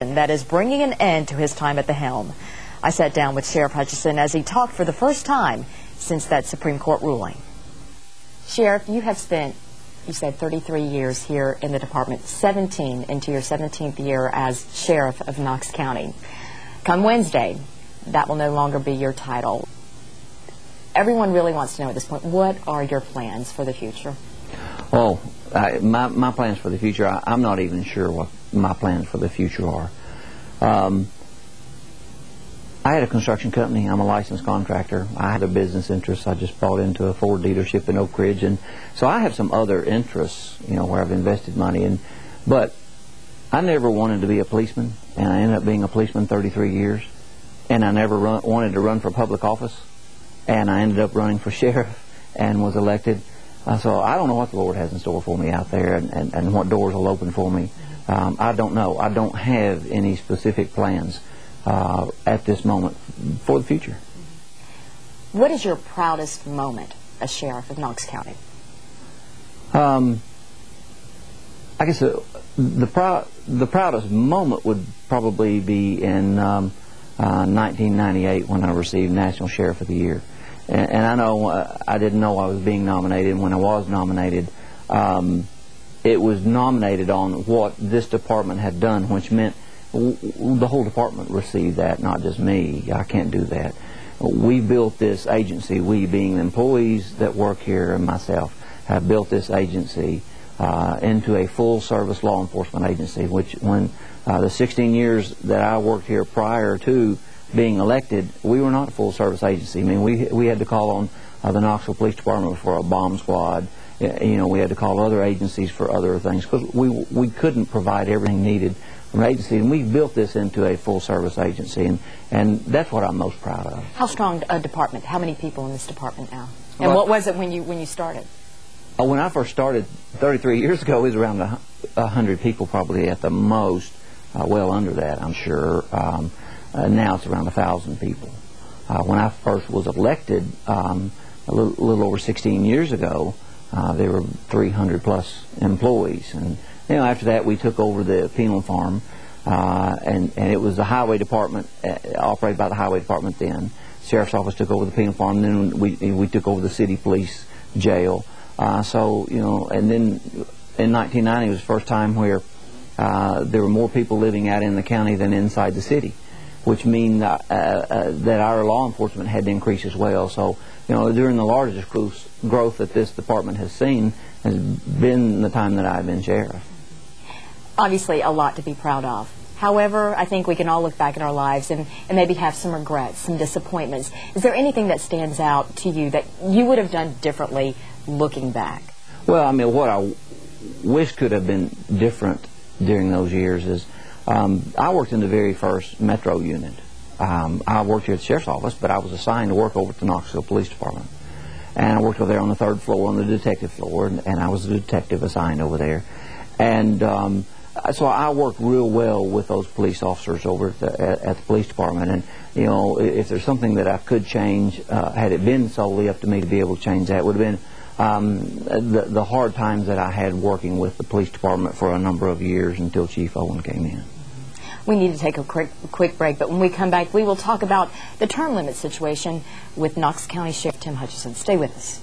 That is bringing an end to his time at the helm. I sat down with Sheriff Hutchison as he talked for the first time since that Supreme Court ruling. Sheriff, you have spent, you said, 33 years here in the department, 17 into your 17th year as Sheriff of Knox County. Come Wednesday, that will no longer be your title. Everyone really wants to know at this point, what are your plans for the future? Oh, my plans for the future, I'm not even sure what my plans for the future are. I had a construction company. I'm a licensed contractor. I had a business interest. I just bought into a Ford dealership in Oak Ridge, and so I have some other interests, you know, where I've invested money in. But I never wanted to be a policeman, and I ended up being a policeman 33 years. And I never wanted to run for public office, and I ended up running for sheriff and was elected. So I don't know what the Lord has in store for me out there, and what doors will open for me. I don't know. I don't have any specific plans at this moment for the future. What is your proudest moment as Sheriff of Knox County? I guess the proudest moment would probably be in 1998 when I received National Sheriff of the Year. And I know I didn't know I was being nominated. And when I was nominated, it was nominated on what this department had done, which meant the whole department received that, not just me. I can't do that. We built this agency, we being the employees that work here and myself, have built this agency into a full-service law enforcement agency, which when the 16 years that I worked here prior to being elected, we were not a full-service agency. I mean, we had to call on the Knoxville Police Department for a bomb squad. You know, we had to call other agencies for other things because we couldn't provide everything needed from an agency, and we built this into a full-service agency, and that's what I'm most proud of. How strong a department? How many people in this department now? And what was it when you started? When I first started 33 years ago, it was around 100 people probably at the most. Well under that, I'm sure. Now it's around 1,000 people. When I first was elected, a little over 16 years ago, there were 300 plus employees, and you know, after that we took over the penal farm, and it was the highway department, operated by the highway department then. Sheriff's office took over the penal farm, and then we took over the city police jail. So, you know, and then in 1990 was the first time where there were more people living out in the county than inside the city, which means that our law enforcement had to increase as well. So, you know, during the largest growth that this department has seen has been the time that I've been sheriff. Obviously, a lot to be proud of. However, I think we can all look back in our lives and maybe have some regrets, some disappointments. Is there anything that stands out to you that you would have done differently looking back? Well, I mean, what I wish could have been different during those years is I worked in the very first Metro unit. I worked here at the Sheriff's Office, but I was assigned to work over at the Knoxville Police Department. And I worked over there on the 3rd floor, on the detective floor, and I was a detective assigned over there. And so I worked real well with those police officers over at the police department. And, you know, if there's something that I could change, had it been solely up to me to be able to change that, would have been the hard times that I had working with the police department for a number of years until Chief Owen came in. We need to take a quick break, but when we come back, we will talk about the term limit situation with Knox County Sheriff Tim Hutchison. Stay with us.